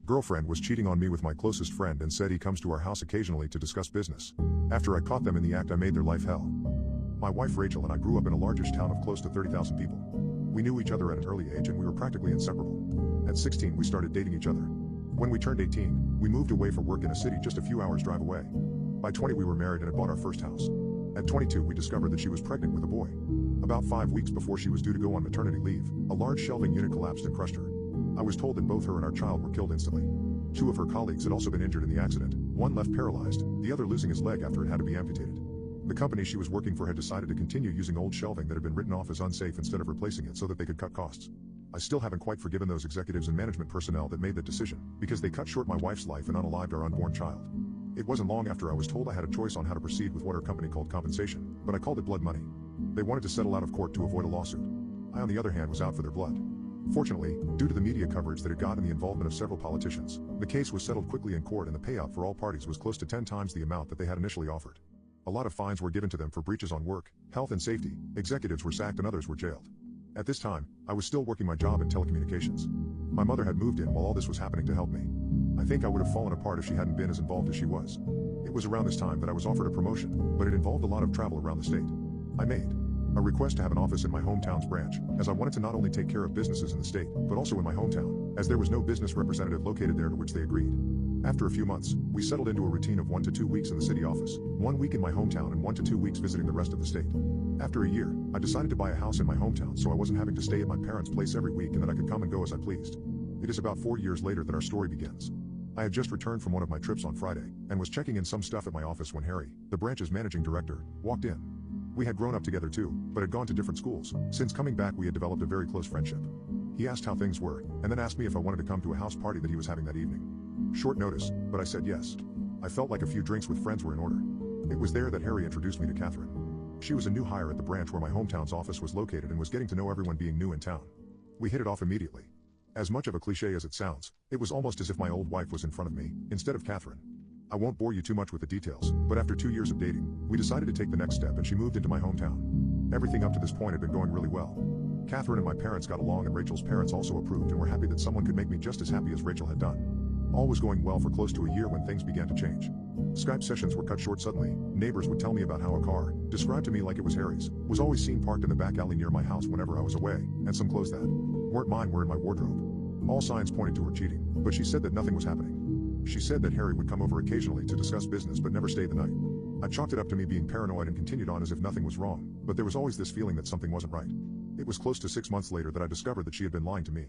girlfriend was cheating on me with my closest friend and said he comes to our house occasionally to discuss business. After I caught them in the act, I made their life hell. My wife Rachel and I grew up in a largish town of close to 30,000 people. We knew each other at an early age and we were practically inseparable. At 16 we started dating each other. When we turned 18, we moved away for work in a city just a few hours drive away. By 20 we were married and had bought our first house. At 22 we discovered that she was pregnant with a boy. About 5 weeks before she was due to go on maternity leave, a large shelving unit collapsed and crushed her. I was told that both her and our child were killed instantly. 2 of her colleagues had also been injured in the accident, one left paralyzed, the other losing his leg after it had to be amputated. The company she was working for had decided to continue using old shelving that had been written off as unsafe instead of replacing it so that they could cut costs. I still haven't quite forgiven those executives and management personnel that made that decision, because they cut short my wife's life and unalived our unborn child. It wasn't long after I was told I had a choice on how to proceed with what our company called compensation, but I called it blood money. They wanted to settle out of court to avoid a lawsuit. I, on the other hand, was out for their blood. Fortunately, due to the media coverage that it got and the involvement of several politicians, the case was settled quickly in court and the payout for all parties was close to 10 times the amount that they had initially offered. A lot of fines were given to them for breaches on work, health and safety, executives were sacked and others were jailed. At this time, I was still working my job in telecommunications. My mother had moved in while all this was happening to help me. I think I would have fallen apart if she hadn't been as involved as she was. It was around this time that I was offered a promotion, but it involved a lot of travel around the state. I made a request to have an office in my hometown's branch, as I wanted to not only take care of businesses in the state, but also in my hometown, as there was no business representative located there, to which they agreed. After a few months, we settled into a routine of 1 to 2 weeks in the city office, 1 week in my hometown and 1 to 2 weeks visiting the rest of the state. After a year, I decided to buy a house in my hometown so I wasn't having to stay at my parents' place every week and that I could come and go as I pleased. It is about 4 years later that our story begins. I had just returned from one of my trips on Friday, and was checking in some stuff at my office when Harry, the branch's managing director, walked in. We had grown up together too, but had gone to different schools. Since coming back we had developed a very close friendship. He asked how things were, and then asked me if I wanted to come to a house party that he was having that evening. Short notice, but I said yes. I felt like a few drinks with friends were in order. It was there that Harry introduced me to Catherine. She was a new hire at the branch where my hometown's office was located and was getting to know everyone being new in town. We hit it off immediately. As much of a cliche as it sounds, it was almost as if my old wife was in front of me, instead of Catherine. I won't bore you too much with the details, but after 2 years of dating, we decided to take the next step and she moved into my hometown. Everything up to this point had been going really well. Catherine and my parents got along and Rachel's parents also approved and were happy that someone could make me just as happy as Rachel had done. All was going well for close to a year when things began to change. Skype sessions were cut short suddenly. Neighbors would tell me about how a car, described to me like it was Harry's, was always seen parked in the back alley near my house whenever I was away, and some clothes that weren't mine were in my wardrobe. All signs pointed to her cheating, but she said that nothing was happening. She said that Harry would come over occasionally to discuss business but never stay the night. I chalked it up to me being paranoid and continued on as if nothing was wrong, but there was always this feeling that something wasn't right. It was close to 6 months later that I discovered that she had been lying to me.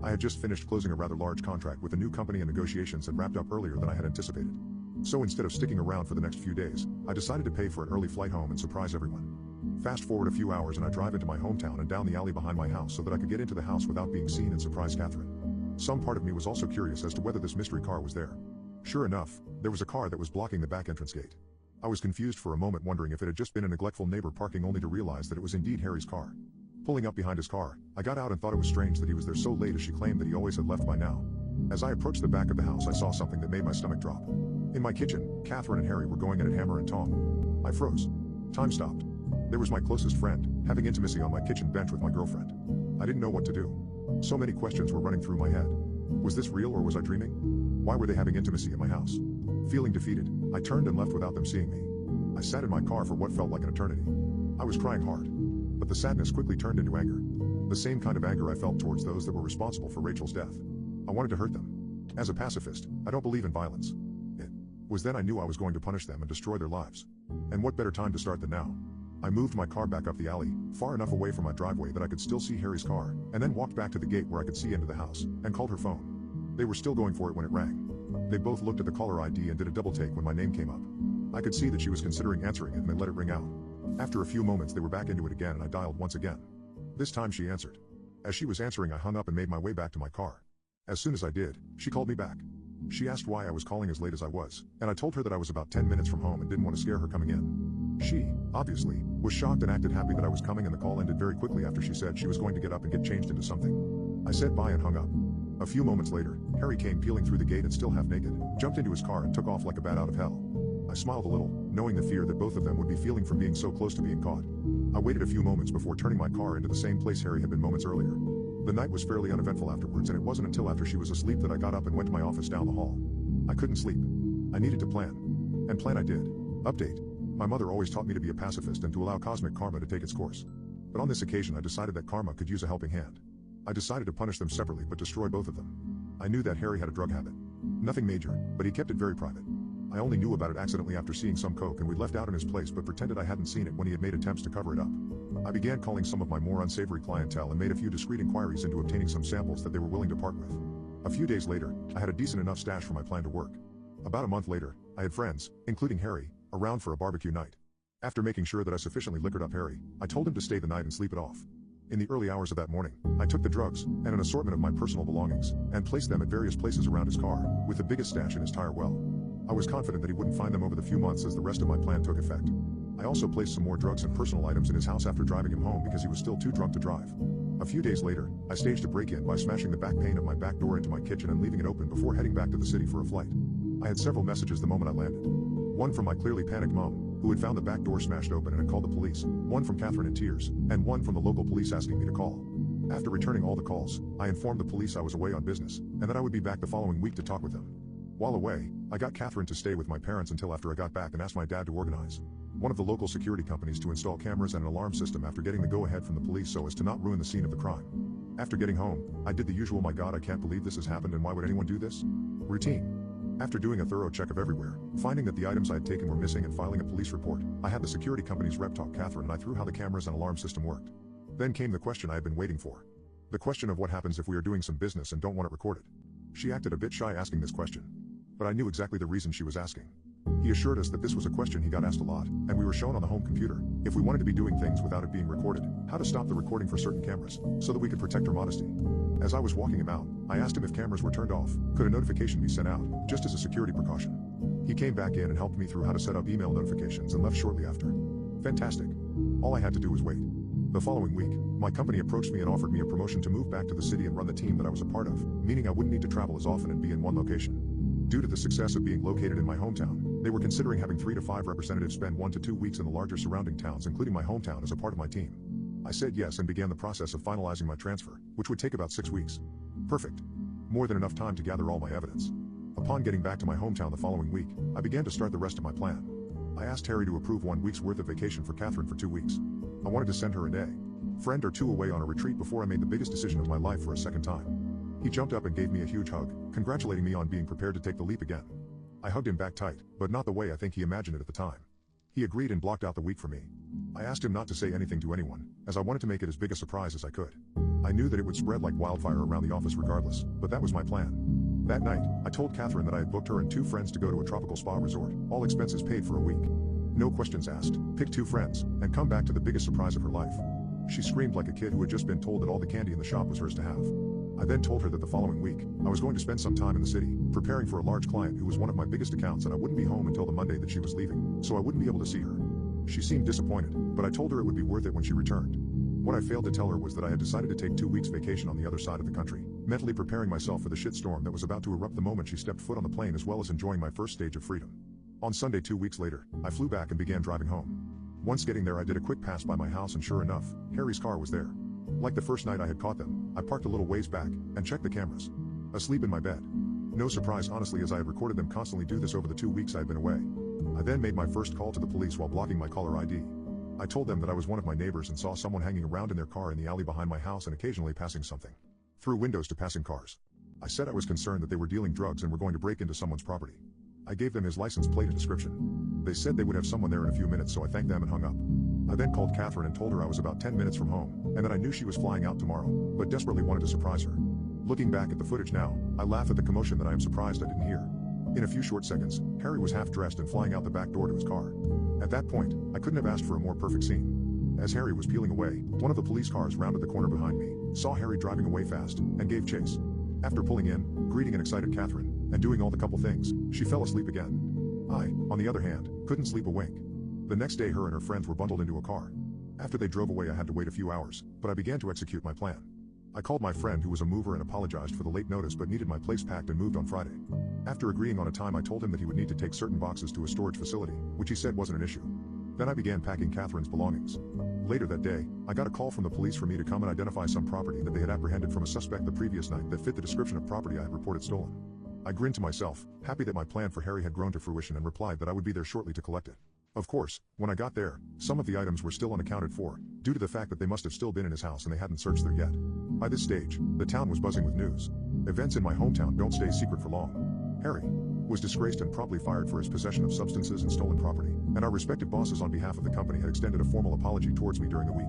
I had just finished closing a rather large contract with a new company and negotiations had wrapped up earlier than I had anticipated. So instead of sticking around for the next few days, I decided to pay for an early flight home and surprise everyone. Fast forward a few hours and I drive into my hometown and down the alley behind my house so that I could get into the house without being seen and surprise Catherine. Some part of me was also curious as to whether this mystery car was there. Sure enough, there was a car that was blocking the back entrance gate. I was confused for a moment, wondering if it had just been a neglectful neighbor parking, only to realize that it was indeed Harry's car. Pulling up behind his car, I got out and thought it was strange that he was there so late, as she claimed that he always had left by now. As I approached the back of the house I saw something that made my stomach drop. In my kitchen, Catherine and Harry were going at it hammer and tong. I froze. Time stopped. There was my closest friend, having intimacy on my kitchen bench with my girlfriend. I didn't know what to do. So many questions were running through my head. Was this real or was I dreaming? Why were they having intimacy in my house? Feeling defeated, I turned and left without them seeing me. I sat in my car for what felt like an eternity. I was crying hard. But the sadness quickly turned into anger. The same kind of anger I felt towards those that were responsible for Rachel's death. I wanted to hurt them. As a pacifist, I don't believe in violence. It was then I knew I was going to punish them and destroy their lives. And what better time to start than now? I moved my car back up the alley, far enough away from my driveway that I could still see Harry's car, and then walked back to the gate where I could see into the house, and called her phone. They were still going for it when it rang. They both looked at the caller ID and did a double take when my name came up. I could see that she was considering answering it and they let it ring out. After a few moments they were back into it again and I dialed once again. This time she answered. As she was answering I hung up and made my way back to my car. As soon as I did, she called me back. She asked why I was calling as late as I was, and I told her that I was about 10 minutes from home and didn't want to scare her coming in. She, obviously, was shocked and acted happy that I was coming, and the call ended very quickly after she said she was going to get up and get changed into something. I said bye and hung up. A few moments later, Harry came peeling through the gate and still half naked, jumped into his car and took off like a bat out of hell. I smiled a little, knowing the fear that both of them would be feeling from being so close to being caught. I waited a few moments before turning my car into the same place Harry had been moments earlier. The night was fairly uneventful afterwards, and it wasn't until after she was asleep that I got up and went to my office down the hall. I couldn't sleep. I needed to plan. And plan I did. Update. My mother always taught me to be a pacifist and to allow cosmic karma to take its course. But on this occasion I decided that karma could use a helping hand. I decided to punish them separately but destroy both of them. I knew that Harry had a drug habit. Nothing major, but he kept it very private. I only knew about it accidentally after seeing some coke and we'd left out in his place but pretended I hadn't seen it when he had made attempts to cover it up. I began calling some of my more unsavory clientele and made a few discreet inquiries into obtaining some samples that they were willing to part with. A few days later, I had a decent enough stash for my plan to work. About a month later, I had friends, including Harry, around for a barbecue night. After making sure that I sufficiently liquored up Harry, I told him to stay the night and sleep it off. In the early hours of that morning, I took the drugs, and an assortment of my personal belongings, and placed them at various places around his car, with the biggest stash in his tire well. I was confident that he wouldn't find them over the few months as the rest of my plan took effect. I also placed some more drugs and personal items in his house after driving him home because he was still too drunk to drive. A few days later, I staged a break-in by smashing the back pane of my back door into my kitchen and leaving it open before heading back to the city for a flight. I had several messages the moment I landed. One from my clearly panicked mom, who had found the back door smashed open and had called the police, one from Catherine in tears, and one from the local police asking me to call. After returning all the calls, I informed the police I was away on business, and that I would be back the following week to talk with them. While away, I got Catherine to stay with my parents until after I got back and asked my dad to organize one of the local security companies to install cameras and an alarm system after getting the go-ahead from the police so as to not ruin the scene of the crime. After getting home, I did the usual "my God, I can't believe this has happened and why would anyone do this?" routine. After doing a thorough check of everywhere, finding that the items I had taken were missing and filing a police report, I had the security company's rep talk Catherine and I through how the cameras and alarm system worked. Then came the question I had been waiting for. The question of what happens if we are doing some business and don't want it recorded. She acted a bit shy asking this question. But I knew exactly the reason she was asking. He assured us that this was a question he got asked a lot, and we were shown on the home computer, if we wanted to be doing things without it being recorded, how to stop the recording for certain cameras, so that we could protect her modesty. As I was walking him out, I asked him if cameras were turned off, could a notification be sent out, just as a security precaution. He came back in and helped me through how to set up email notifications and left shortly after. Fantastic. All I had to do was wait. The following week, my company approached me and offered me a promotion to move back to the city and run the team that I was a part of, meaning I wouldn't need to travel as often and be in one location. Due to the success of being located in my hometown, they were considering having 3 to 5 representatives spend 1 to 2 weeks in the larger surrounding towns including my hometown as a part of my team. I said yes and began the process of finalizing my transfer, which would take about 6 weeks. Perfect. More than enough time to gather all my evidence. Upon getting back to my hometown the following week, I began to start the rest of my plan. I asked Harry to approve 1 week's worth of vacation for Catherine for 2 weeks. I wanted to send her a day, friend or two away on a retreat before I made the biggest decision of my life for a second time. He jumped up and gave me a huge hug, congratulating me on being prepared to take the leap again. I hugged him back tight, but not the way I think he imagined it at the time. He agreed and blocked out the week for me. I asked him not to say anything to anyone, as I wanted to make it as big a surprise as I could. I knew that it would spread like wildfire around the office regardless, but that was my plan. That night, I told Catherine that I had booked her and 2 friends to go to a tropical spa resort, all expenses paid for a week. No questions asked, pick 2 friends, and come back to the biggest surprise of her life. She screamed like a kid who had just been told that all the candy in the shop was hers to have. I then told her that the following week, I was going to spend some time in the city, preparing for a large client who was one of my biggest accounts and I wouldn't be home until the Monday that she was leaving, so I wouldn't be able to see her. She seemed disappointed, but I told her it would be worth it when she returned. What I failed to tell her was that I had decided to take 2 weeks vacation on the other side of the country, mentally preparing myself for the shitstorm that was about to erupt the moment she stepped foot on the plane as well as enjoying my first stage of freedom. On Sunday 2 weeks later, I flew back and began driving home. Once getting there I did a quick pass by my house and sure enough, Harry's car was there. Like the first night I had caught them, I parked a little ways back, and checked the cameras. Asleep in my bed. No surprise honestly as I had recorded them constantly do this over the 2 weeks I had been away. I then made my first call to the police while blocking my caller ID. I told them that I was one of my neighbors and saw someone hanging around in their car in the alley behind my house and occasionally passing something through windows to passing cars. I said I was concerned that they were dealing drugs and were going to break into someone's property. I gave them his license plate and description. They said they would have someone there in a few minutes so I thanked them and hung up. I then called Catherine and told her I was about 10 minutes from home, and that I knew she was flying out tomorrow, but desperately wanted to surprise her. Looking back at the footage now, I laugh at the commotion that I am surprised I didn't hear. In a few short seconds, Harry was half dressed and flying out the back door to his car. At that point, I couldn't have asked for a more perfect scene. As Harry was peeling away, one of the police cars rounded the corner behind me, saw Harry driving away fast, and gave chase. After pulling in, greeting an excited Catherine, and doing all the couple things, she fell asleep again. I, on the other hand, couldn't sleep a wink. The next day her and her friends were bundled into a car. After they drove away I had to wait a few hours, but I began to execute my plan. I called my friend who was a mover and apologized for the late notice but needed my place packed and moved on Friday. After agreeing on a time I told him that he would need to take certain boxes to a storage facility, which he said wasn't an issue. Then I began packing Catherine's belongings. Later that day, I got a call from the police for me to come and identify some property that they had apprehended from a suspect the previous night that fit the description of property I had reported stolen. I grinned to myself, happy that my plan for Harry had grown to fruition, and replied that I would be there shortly to collect it. Of course, when I got there, some of the items were still unaccounted for, due to the fact that they must have still been in his house and they hadn't searched there yet. By this stage, the town was buzzing with news. Events in my hometown don't stay secret for long. Harry was disgraced and promptly fired for his possession of substances and stolen property, and our respective bosses on behalf of the company had extended a formal apology towards me during the week.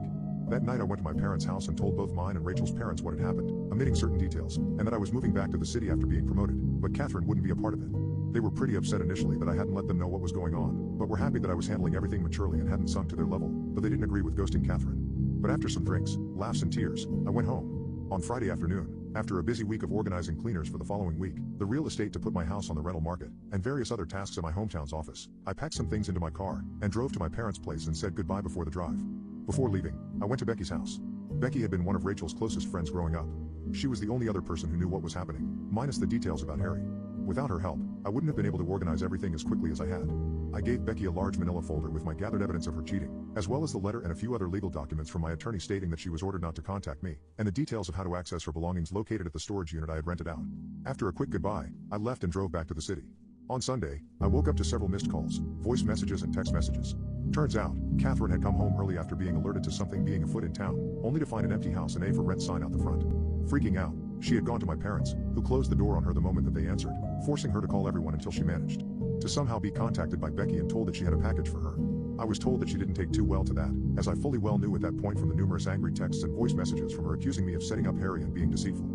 That night I went to my parents' house and told both mine and Rachel's parents what had happened, omitting certain details, and that I was moving back to the city after being promoted, but Catherine wouldn't be a part of it. They were pretty upset initially that I hadn't let them know what was going on, but were happy that I was handling everything maturely and hadn't sunk to their level, but they didn't agree with ghosting Catherine. But after some drinks, laughs and tears, I went home. On Friday afternoon, after a busy week of organizing cleaners for the following week, the real estate to put my house on the rental market, and various other tasks at my hometown's office, I packed some things into my car, and drove to my parents' place and said goodbye before the drive. Before leaving, I went to Becky's house. Becky had been one of Rachel's closest friends growing up. She was the only other person who knew what was happening, minus the details about Harry. Without her help, I wouldn't have been able to organize everything as quickly as I had. I gave Becky a large manila folder with my gathered evidence of her cheating, as well as the letter and a few other legal documents from my attorney stating that she was ordered not to contact me, and the details of how to access her belongings located at the storage unit I had rented out. After a quick goodbye, I left and drove back to the city. On Sunday, I woke up to several missed calls, voice messages and text messages. Turns out, Catherine had come home early after being alerted to something being afoot in town, only to find an empty house and a for rent sign out the front. Freaking out, she had gone to my parents, who closed the door on her the moment that they answered, forcing her to call everyone until she managed to somehow be contacted by Becky and told that she had a package for her. I was told that she didn't take too well to that, as I fully well knew at that point from the numerous angry texts and voice messages from her accusing me of setting up Harry and being deceitful.